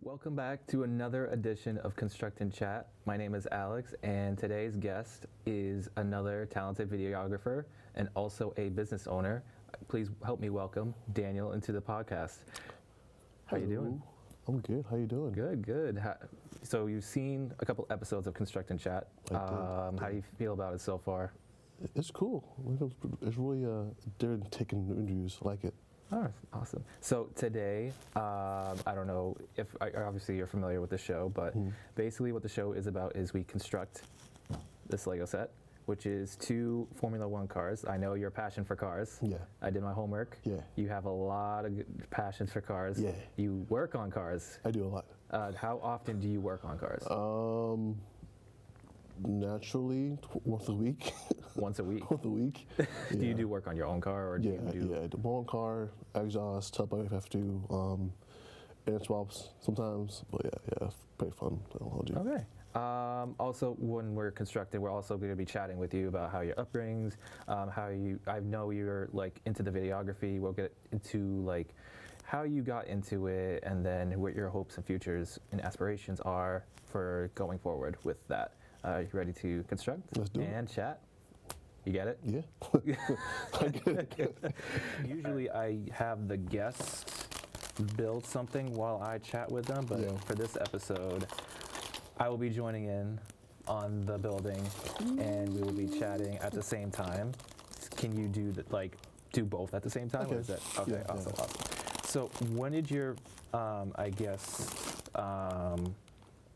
Welcome back to another edition of Construct and Chat. My name is Alex, and today's guest is another talented videographer and also a business owner. Please help me welcome Daniel into the podcast. How you doing? I'm good. How you doing? Good, good. So you've seen a couple episodes of Construct and Chat. I did. How do you feel about it so far? It's cool. It's really they're taking interviews. I like it. Oh, awesome. So today, I don't know if, obviously you're familiar with the show, but basically what the show is about is we construct this Lego set, which is 2 Formula One cars. I know your passion for cars. Yeah. I did my homework. Yeah. You have a lot of passions for cars. Yeah. You work on cars. I do a lot. How often do you work on cars? Naturally, once a week. Once a week? Once a week. Do you do work on your own car, or do you do? Yeah, the own car, exhaust, top if I have to, air swaps sometimes. But yeah, it's pretty fun. I'll do. Okay. Also, when we're constructing, we're also going to be chatting with you about how your upbringings, I know you're like into the videography. We'll get into like how you got into it, and then what your hopes and futures and aspirations are for going forward with that. You ready to construct? Let's do it. And chat? You get it? Yeah. I get it. Usually I have the guests build something while I chat with them, but for this episode, I will be joining in on the building, and we will be chatting at the same time. Can you do do both at the same time? Okay. Or is that okay? Yeah, Awesome, yeah. awesome. So when did your,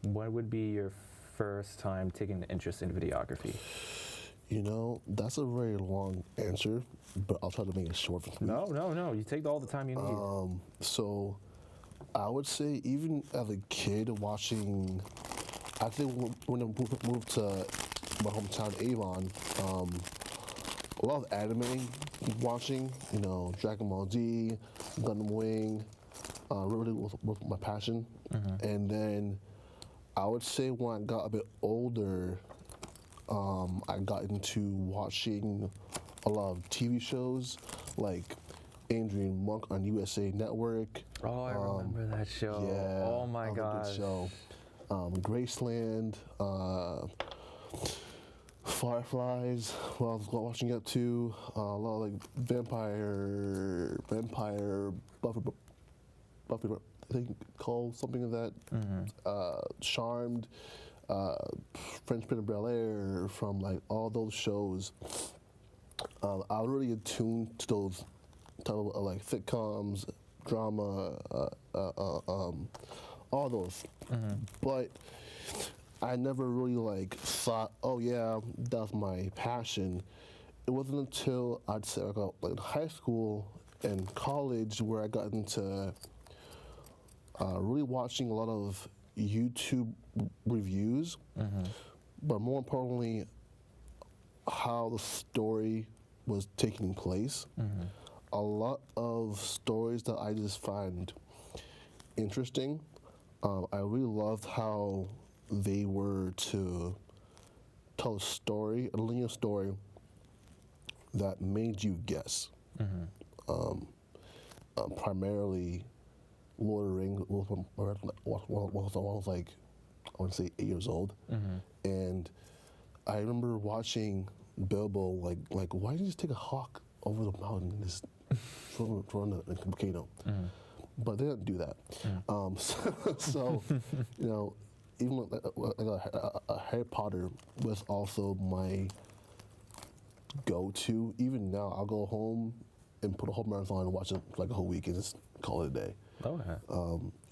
when would be your first time taking an interest in videography? You know, that's a very long answer, but I'll try to make it short for me. No. You take all the time you need. So I would say even as a kid watching, I think when I moved to my hometown Avon, a lot of anime watching, you know, Dragon Ball Z, Gundam Wing, really was my passion. And then I would say when I got a bit older, I got into watching a lot of TV shows like Adrian Monk on USA Network. Oh, I remember that show. Yeah. Oh my that was a good gosh. show. Graceland, Fireflies. What I was watching up to a lot of like Vampire, Buffy, I think called something of that. Charmed. French Prince of Bel-Air, from like all those shows. I was really attuned to those type of like sitcoms, drama, all those. But I never really like thought, oh yeah, that's my passion. It wasn't until I'd say I got like high school and college where I got into really watching a lot of YouTube reviews, but more importantly, how the story was taking place. A lot of stories that I just find interesting. I really loved how they were to tell a story, a linear story that made you guess. Primarily, Lord of the Rings when I was like, I want to say 8 years old, and I remember watching Bilbo like why didn't you just take a hawk over the mountain and just throw in a volcano? But they didn't do that. So you know, even Harry Potter was also my go-to. Even now, I'll go home and put a whole marathon and watch it like a whole week and just call it a day. Okay.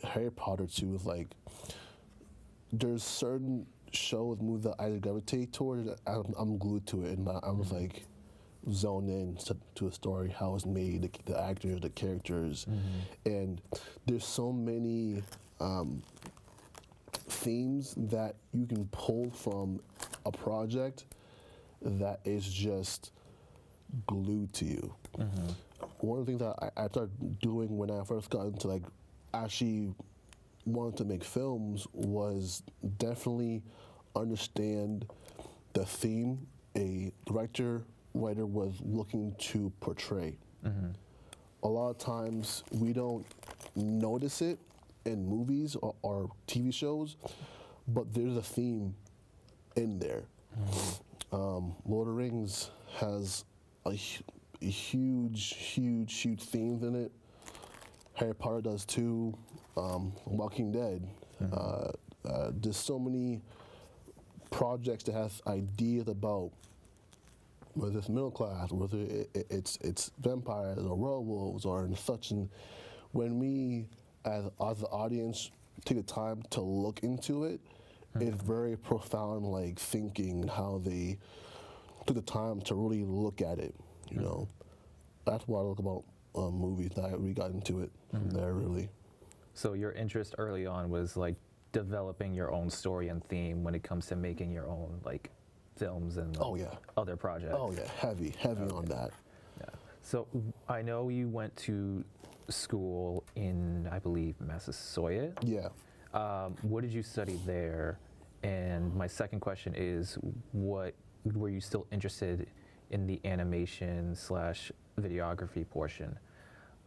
Harry Potter too is like, there's certain shows, movies that I gravitate toward. I'm glued to it, and I'm just like zoned in to a story, how it's made, the actors, the characters, and there's so many themes that you can pull from a project that is just glued to you. One of the things that I started doing when I first got into like actually wanted to make films was definitely understand the theme a director, writer was looking to portray. A lot of times we don't notice it in movies or TV shows, but there's a theme in there. Lord of the Rings has a huge themes in it. Harry Potter does too. Walking Dead. There's so many projects that has ideas about whether it's middle class, whether it's vampires or werewolves or and such. And when we, as the audience, take the time to look into it, it's very profound, like thinking how they took the time to really look at it. You know, that's what I look about movies. That we got into it from there, really. So your interest early on was like developing your own story and theme when it comes to making your own like films and Oh, yeah. other projects. Oh yeah, heavy on that. Yeah. So I know you went to school in, I believe, Massasoit. Yeah. What did you study there? And my second question is, what were you still interested in the animation / videography portion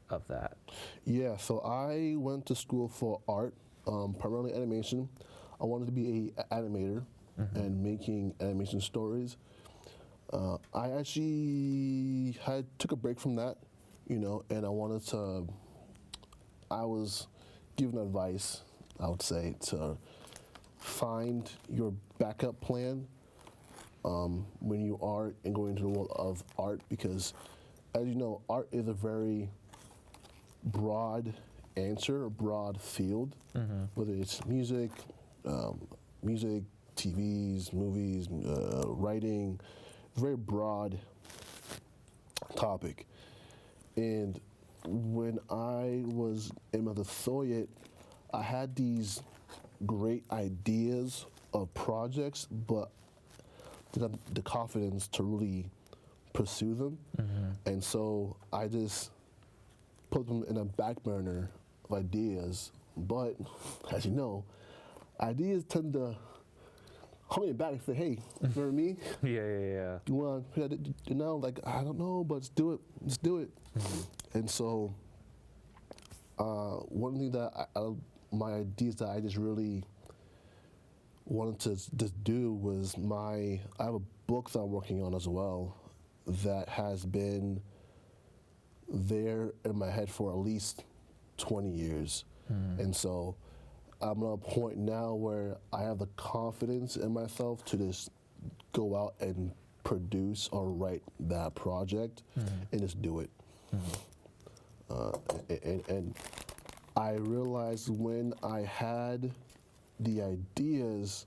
of that? Yeah, so I went to school for art, primarily animation. I wanted to be an animator and making animation stories. I actually took a break from that, you know, and I was given advice, I would say, to find your backup plan when you are and going into the world of art, because as you know, art is a very broad answer, a broad field, whether it's music, TVs, movies, writing, very broad topic. And when I was in Massasoit, I had these great ideas of projects, but didn't have the confidence to really pursue them. And so I just put them in a back burner of ideas. But as you know, ideas tend to hold me back and say, hey, for me, Yeah. you want, you know, like, I don't know, but let's do it. And so one thing that my ideas that I just really wanted to just do was I have a book that I'm working on as well that has been there in my head for at least 20 years. And so I'm at a point now where I have the confidence in myself to just go out and produce or write that project and just do it. And I realized when I had the ideas,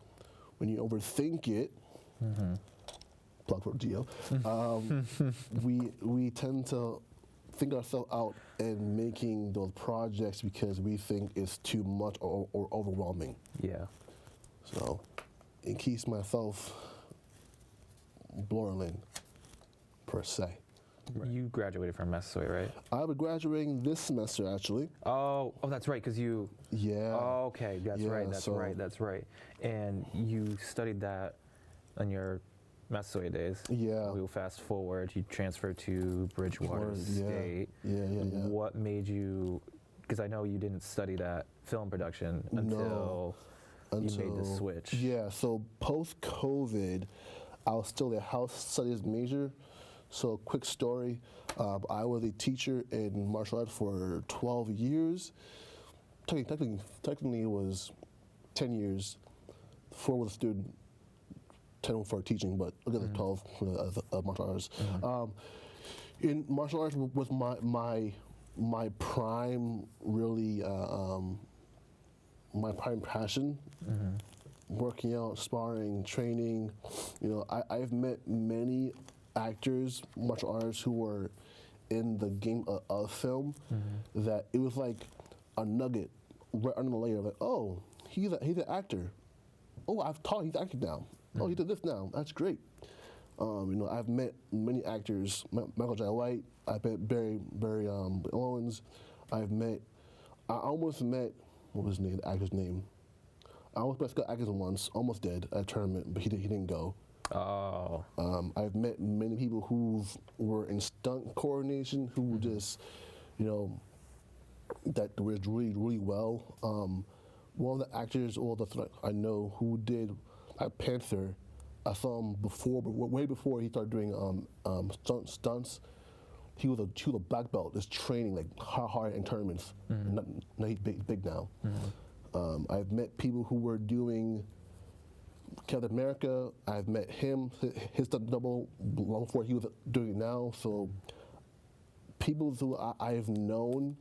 when you overthink it, plug for Geo, we tend to think ourselves out in making those projects because we think it's too much or overwhelming. Yeah. So it keeps myself blurring, per se. You graduated from Massasoit, right? I'll be graduating this semester, actually. Oh, that's right, because you. Yeah. Oh, okay, that's Yeah, right, that's right. And you studied that in your Massasoit days. Yeah. We'll fast forward. You transferred to Bridgewater State. Yeah. What made you? Because I know you didn't study that film production until you made the switch. Yeah. So post COVID, I was still a house studies major. So quick story, I was a teacher in martial arts for 12 years. Technically it was 10 years, 4 with a student, 10 for teaching, but I'll get 12 for martial arts. In martial arts was my prime, really, my prime passion. Working out, sparring, training. You know, I've met many actors, martial artists who were in the game of film, that it was like a nugget right under the layer. Like, oh, he's an actor. Oh, I've taught. He's acting now. Oh, he did this now. That's great. You know, I've met many actors. Michael J. White. I've met Barry Owens. I almost met, what was his name? The actor's name. I almost met Scott Adkins once. Almost dead at a tournament, but he didn't go. Oh. I've met many people who were in stunt coordination who just, you know, that was really, really well. One of the actors, I know who did Black Panther, I saw him before, but way before he started doing stunts. He was a black belt, just training like hard in tournaments. Now he's big now. I've met people who were doing Captain America. I've met him, his stunt double long before he was doing it now. So people who I've known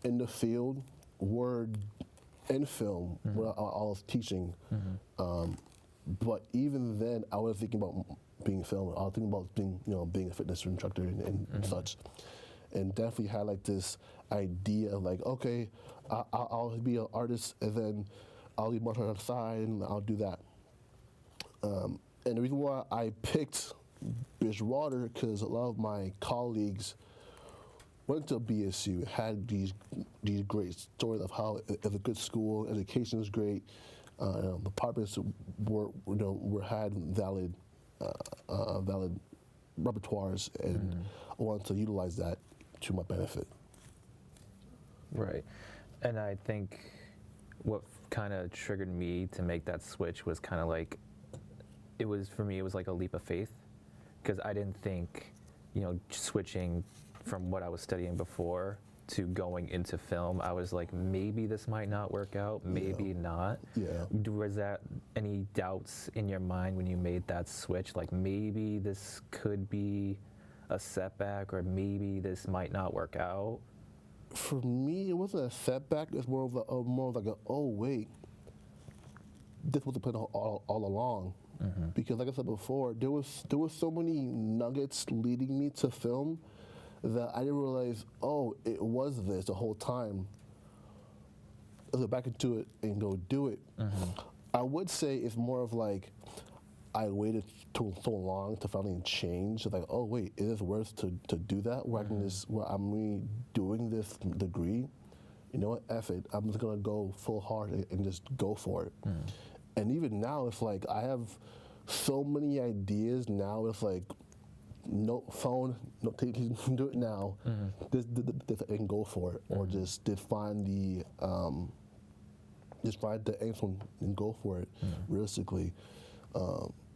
in the field were in film when I was teaching. But even then, I was thinking about being filmed. I was thinking about being a fitness instructor and such. And definitely had like this idea of like, okay, I'll be an artist and then I'll be martial on the side and I'll do that. And the reason why I picked Bridgewater, because a lot of my colleagues went to BSU, had these great stories of how it's a good school, education is great, the departments had valid repertoires, and I wanted to utilize that to my benefit. Right. And I think what kind of triggered me to make that switch was kind of like, it was like a leap of faith, because I didn't think, switching from what I was studying before to going into film, I was like, maybe this might not work out, maybe not. Yeah. Was that any doubts in your mind when you made that switch? Like maybe this could be a setback, or maybe this might not work out? For me, it wasn't a setback. It's more of like oh wait, this was the plan all along. Because like I said before, there was so many nuggets leading me to film that I didn't realize, oh, it was this the whole time. Let's go back into it and go do it. I would say it's more of like, I waited so long to finally change. It's like, oh wait, it is worth to do that, where where I'm really doing this degree. You know what, F it, I'm just gonna go full hard and just go for it. And even now, it's like, I have so many ideas now, it's like, no phone, no take, do it now. This and go for it, or just find the answer and go for it. Realistically,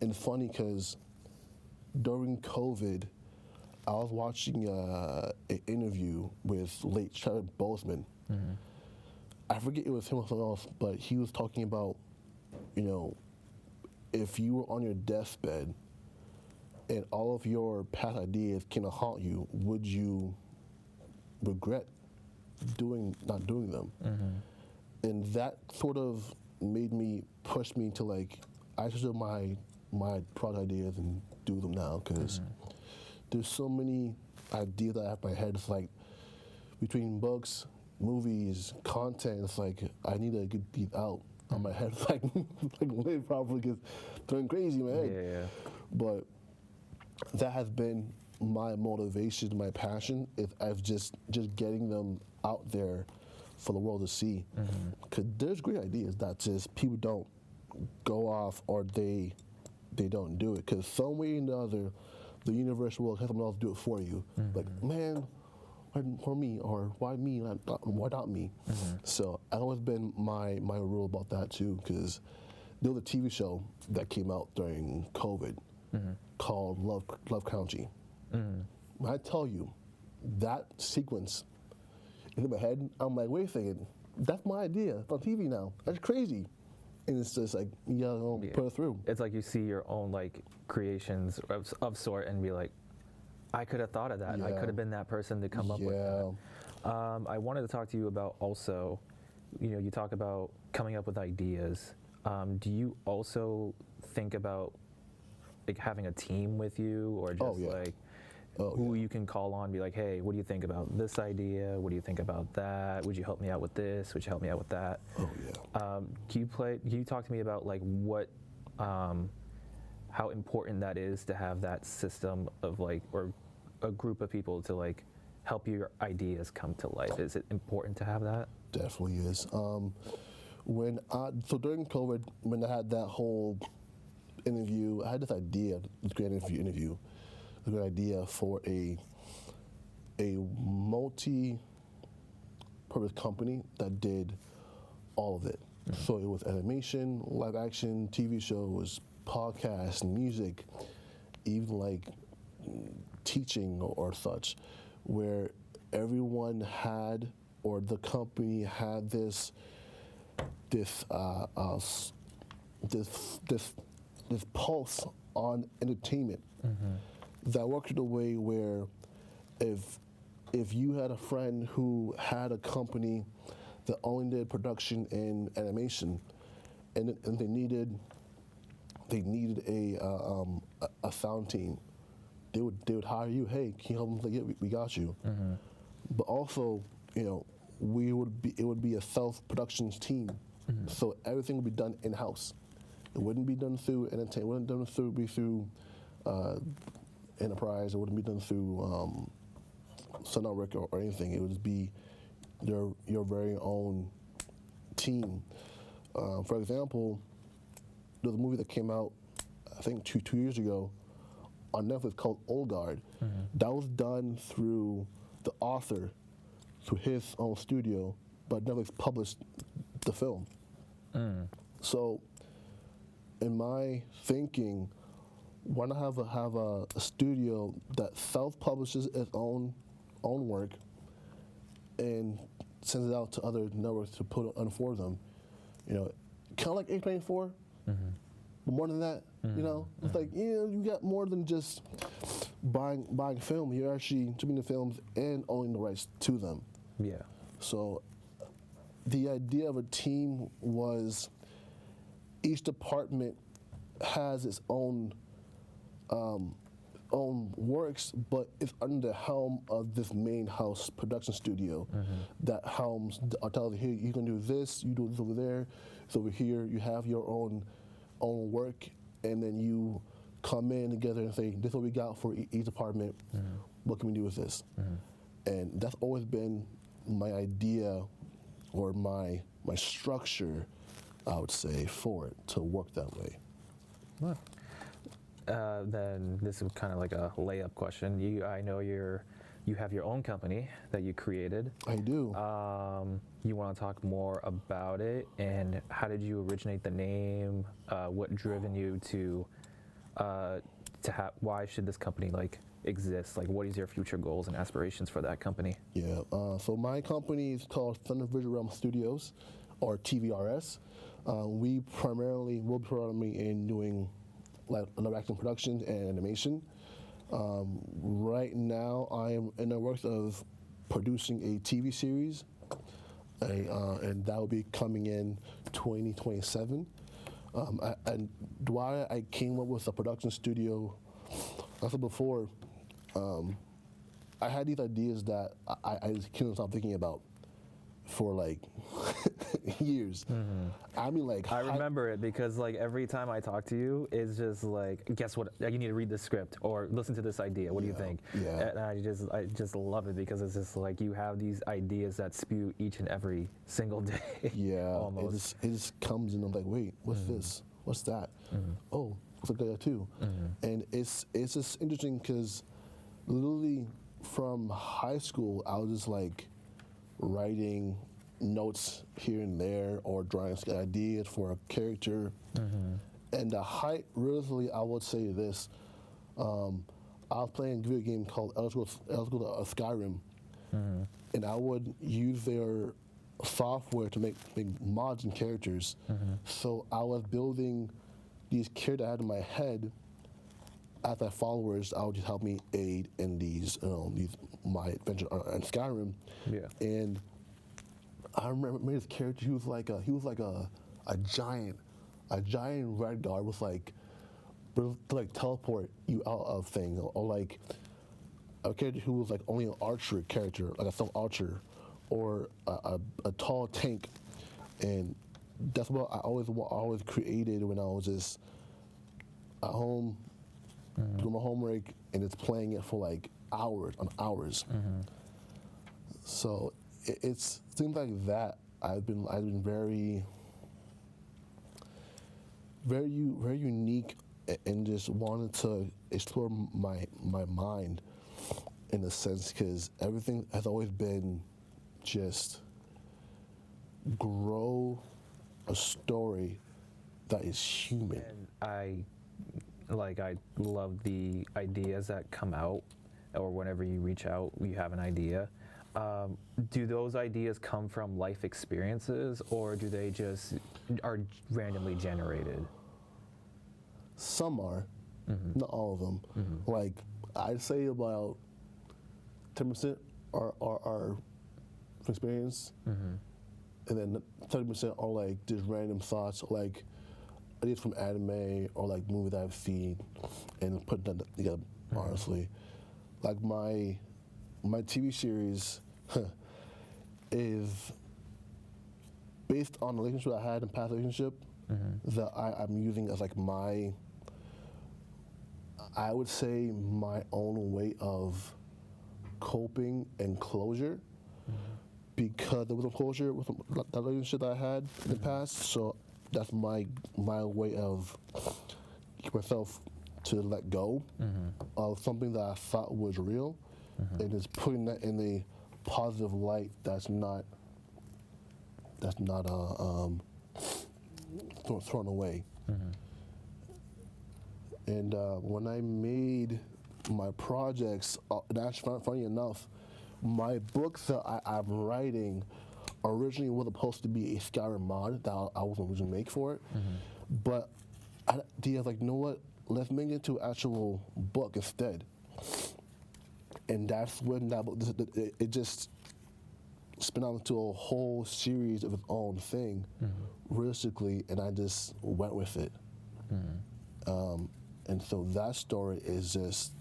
and funny because during COVID, I was watching an interview with late Chadwick Boseman. I forget it was him or someone else, but he was talking about, if you were on your deathbed and all of your past ideas kind of haunt you, would you regret not doing them? And that sort of made me push me to like, I should do my product ideas and do them now, because there's so many ideas that I have in my head. It's like between books, movies, content, it's like I need to get these out on my head, like way probably because going crazy in my head. Yeah. But that has been my motivation, my passion, is I've just getting them out there for the world to see. Because there's great ideas that just people don't go off, or they don't do it. Because some way or another, the universe will have someone else do it for you. Like, man, why for me, or why me, why not me? So I've always been my rule about that too, because there was a TV show that came out during COVID called Love Country. When I tell you, that sequence in my head, I'm like, wait a second, that's my idea. It's on TV now. That's crazy. And it's just like, put it through. It's like you see your own like creations of sort and be like, I could have thought of that. I could have been that person to come up with that. I wanted to talk to you about also, you talk about coming up with ideas. Do you also think about like having a team with you, or just who you can call on, be like, hey, what do you think about this idea? What do you think about that? Would you help me out with this? Would you help me out with that? Oh yeah. Can you talk to me about like what, how important that is to have that system of like, or a group of people to like help your ideas come to life? Is it important to have that? Definitely is. So during COVID, when I had that whole interview, I had this idea, this great interview, a good idea for a multi purpose company that did all of it. So it was animation, live action, TV shows, podcasts, music, even like teaching or such, where everyone had, or the company had this pulse on entertainment that worked in a way where if you had a friend who had a company that only did production in animation, and they needed a sound team, they would hire you. Hey, can you help them? Like, yeah, we got you. But also, you know, it would be a self-productions team, so everything would be done in house. It wouldn't be done through entertainment. It wouldn't be through Enterprise. It wouldn't be done through Sun Network or anything. It would just be your very own team. For example, there was a movie that came out, I think two years ago, on Netflix called Old Guard. That was done through the author, through his own studio, but Netflix published the film. So, in my thinking, why not have a studio that self-publishes its own work and sends it out to other networks to put on for them? You know, kind of like A24, but more than that. You know, it's like, you got more than just buying film. You're actually distributing the films and owning the rights to them. Yeah. So the idea of a team was each department has its own works, but it's under the helm of this main house production studio that helms. I'll tell you, here, you're gonna do this, you do this over there. So over here, you have your own work, and then you come in together and say, this is what we got for each department. What can we do with this? And that's always been my idea, or my structure, I would say, for it to work that way. Then this is kind of like a layup question. I know you have your own company that you created. I do. You want to talk more about it, and how did you originate the name? What driven you to have? Why should this company like exist? Like, what is your future goals and aspirations for that company? Yeah. So my company is called Thunder Visual Realm Studios, or TVRS. We will be primarily in doing live action production and animation. Right now, I am in the works of producing a TV series, and that will be coming in 2027. And why I came up with a production studio, like I said before, I had these ideas that I just couldn't stop thinking about for like years. I mean, like, I remember it because like every time I talk to you, it's just like, guess what? Like, you need to read this script or listen to this idea. What do you think? Yeah. And I just love it because it's just like you have these ideas that spew each and every single day. Yeah, almost. It just comes and I'm like, wait, what's this? What's that? Oh, looks like that too. And it's just interesting because literally from high school, I was just like writing notes here and there or drawing ideas for a character. And the height, really, I would say this. I was playing a video game called Elder Scrolls Skyrim, and I would use their software to make mods and characters. So I was building these characters I had in my head. As my followers, I would just help me aid in my adventure in Skyrim. Yeah. And I remember this character. He was like a giant red guard with like teleport you out of thing, or like a character who was like only an archer character, like a self archer, or a tall tank. And that's what I always created when I was just at home doing my homework and it's playing it for like hours on hours. So it's things like that. I've been very unique and just wanted to explore my mind in a sense, because everything has always been just grow a story that is human. And I love the ideas that come out, or whenever you reach out, you have an idea. Do those ideas come from life experiences, or do they just are randomly generated? Some are, not all of them. Like I'd say about 10% are from experience, and then 30% are like just random thoughts, like ideas from anime or like movies that I've seen, and put that together. Honestly, like my TV series is based on the relationship I had in past relationship that I'm using as like I would say my own way of coping and closure, because there was no closure with that relationship that I had in the past. So that's my way of keep myself to let go of something that I thought was real, and just putting that in a positive light that's not thrown away. And when I made my projects, actually, funny enough, my books that I'm writing originally was supposed to be a Skyrim mod that I was going to make for it. But I was like, you know what? Let's make it into an actual book instead. And that's when that book, it just spun out into a whole series of its own thing, realistically, and I just went with it. And so that story is just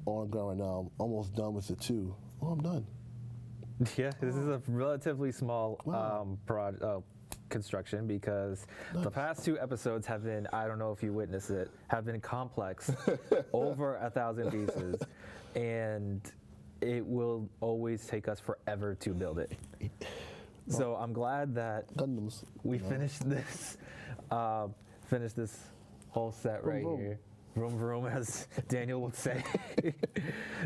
on the ground right now. I'm almost done with it too. Oh, I'm done. Yeah, this is a relatively small construction, because the past 2 episodes have been, I don't know if you witnessed it, have been complex, over 1,000 pieces, and it will always take us forever to build it. So I'm glad that Gundams. we finished this whole set right vroom. here. Vroom vroom, as Daniel would say.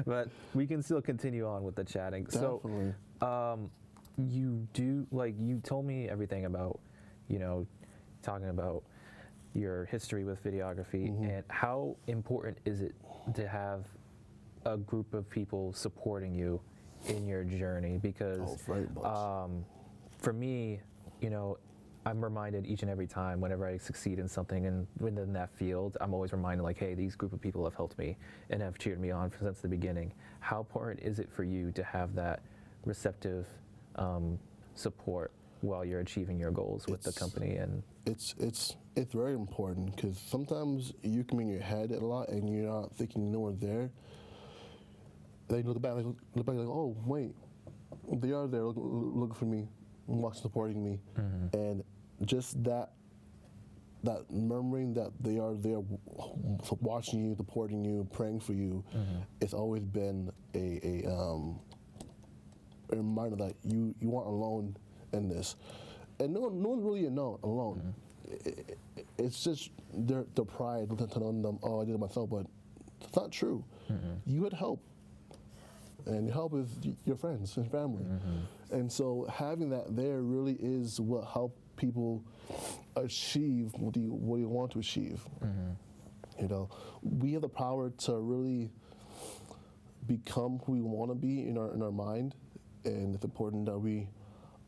But we can still continue on with the chatting. Definitely. So, you told me everything about, talking about your history with videography, and how important is it to have a group of people supporting you in your journey? Because very much. for me, I'm reminded each and every time whenever I succeed in something and within that field, I'm always reminded, like, hey, these group of people have helped me and have cheered me on since the beginning. How important is it for you to have that receptive support while you're achieving your goals with the company? And it's very important, because sometimes you can be in your head a lot and you're not thinking no one's there. Then you look back like, oh wait, they are there looking for me, supporting me, and just that remembering that they are there watching you, supporting you, praying for you, it's always been a reminder that you aren't alone in this. And no one's really alone. It's just their pride telling them, oh, I did it myself, but it's not true. You had help. And help is your friends and family. And so having that there really is what helps people achieve what you want to achieve. We have the power to really become who we want to be in our mind, and it's important that we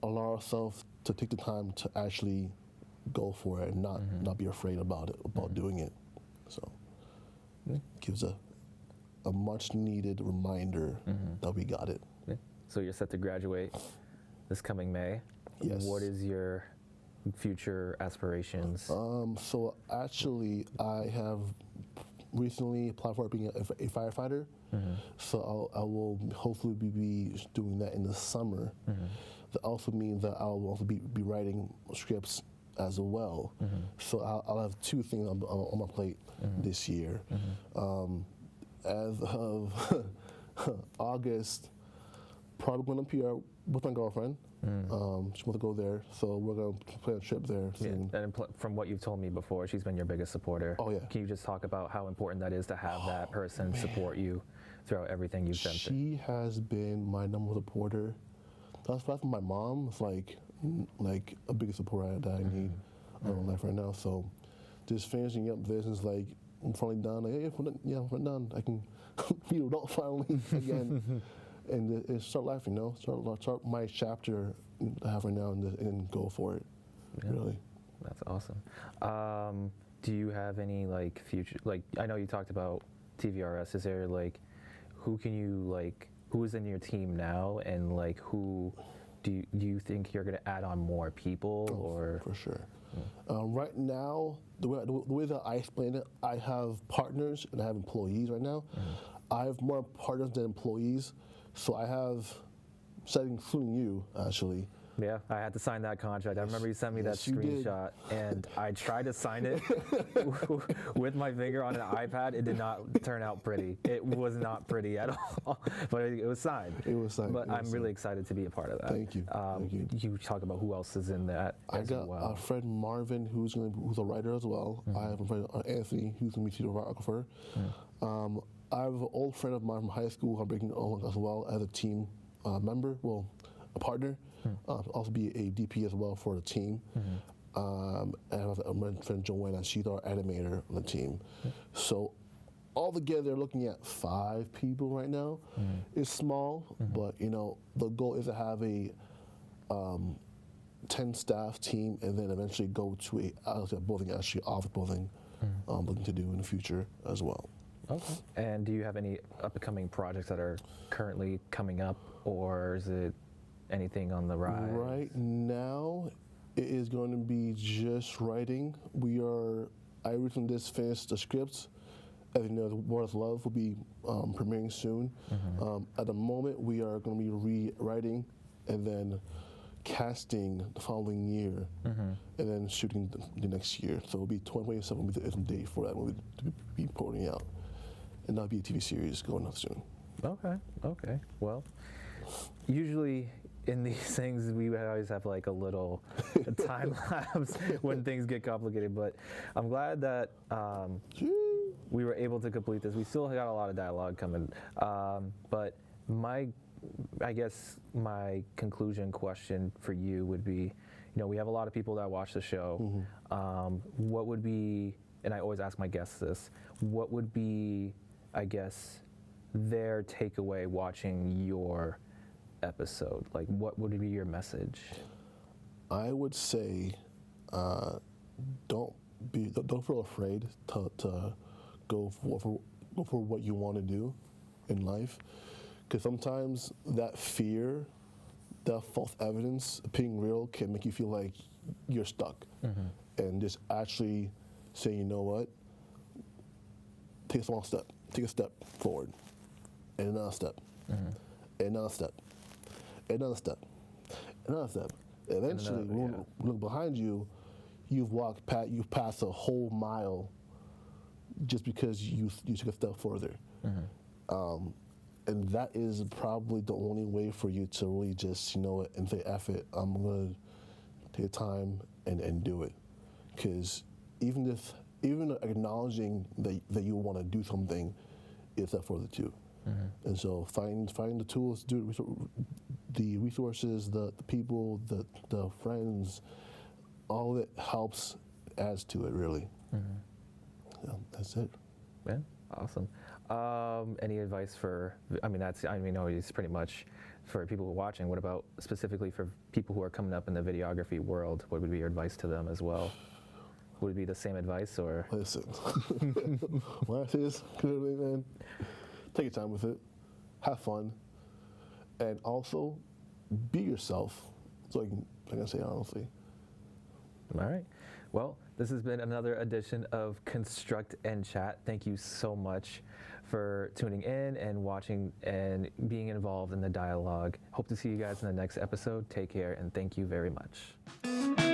allow ourselves to take the time to actually go for it and not be afraid about doing it. So it gives a much needed reminder that we got it. Yeah. So you're set to graduate this coming May. Yes. What is your future aspirations? So actually, I have recently applied for being a firefighter. So I will hopefully be doing that in the summer. That also means that I'll also be writing scripts as well. So I'll have 2 things on my plate this year. As of August, probably going to PR with my girlfriend. She wants to go there, so we're going to plan a trip there soon. Yeah. And from what you've told me before, she's been your biggest supporter. Oh, yeah. Can you just talk about how important that is to have that person support you throughout everything you've done? She has been my number one supporter. That's from my mom. It's like, like a big support that I need in life right now. So just finishing up this is like I'm finally done. Like, hey, we're done. I can be an adult finally again, and start life. Start my chapter I have right now and go for it. Yeah. Really. That's awesome. Do you have any like future? Like I know you talked about TVRS. Is there like who is in your team now, and like who do you think you're going to add on more people or? For sure. Right now, the way that I explain it, I have partners and I have employees right now. I have more partners than employees, so I have, including you actually. Yeah, I had to sign that contract. I remember you sent me that Yes, you did. screenshot, and I tried to sign it with my finger on an iPad. It did not turn out pretty. It was not pretty at all, but it was signed. It was signed. But I'm really excited to be a part of that. Thank you. Thank you. You talk about who else is in that I as got well. a friend Marvin who's a writer as well. I have a friend Anthony who's going to be a cinematographer. I have an old friend of mine from high school who I'm bringing along as well as a team member, a partner. Also be a DP as well for the team. And I have my friend Joanna, she's our animator on the team. So all together, looking at 5 people right now. It's small, but the goal is to have a 10 staff team, and then eventually go to a building, actually office building, looking to do in the future as well. Okay. And do you have any upcoming projects that are currently coming up, or is it anything on the rise? Right now, it is going to be just writing. I recently just finished the scripts. As you know, The War of Love will be premiering soon. At the moment, we are going to be rewriting and then casting the following year, and then shooting the next year. So it'll be 2027 will be the date for that movie to be putting out. And that'll be a TV series going out soon. Okay. Well, usually in these things, we always have like a little time lapse when things get complicated, but I'm glad that we were able to complete this. We still got a lot of dialogue coming, but I guess my conclusion question for you would be, we have a lot of people that watch the show. What would be, and I always ask my guests this, what would be, I guess, their takeaway watching your episode? Like, what would be your message? I would say, don't feel afraid to go for what you want to do in life, because sometimes that fear, that false evidence being real, can make you feel like you're stuck. And just actually say, you know what, take a small step, take a step forward, and another step, and another step, and another step, another step. Eventually, when you look behind you, you've passed a whole mile just because you took a step further. And that is probably the only way for you to really just, and say, F it, I'm going to take time and do it. Because even acknowledging that you want to do something is that for the two. And so find the tools, do the resources, the people, the friends, all of it helps, adds to it really. Yeah, that's it. Yeah, awesome. Any advice for, it's pretty much for people who are watching. What about specifically for people who are coming up in the videography world? What would be your advice to them as well? Would it be the same advice or? Listen, when I say this clearly, man, take your time with it, have fun, and also be yourself. So I can say honestly. All right. Well, this has been another edition of Construct and Chat. Thank you so much for tuning in and watching and being involved in the dialogue. Hope to see you guys in the next episode. Take care and thank you very much.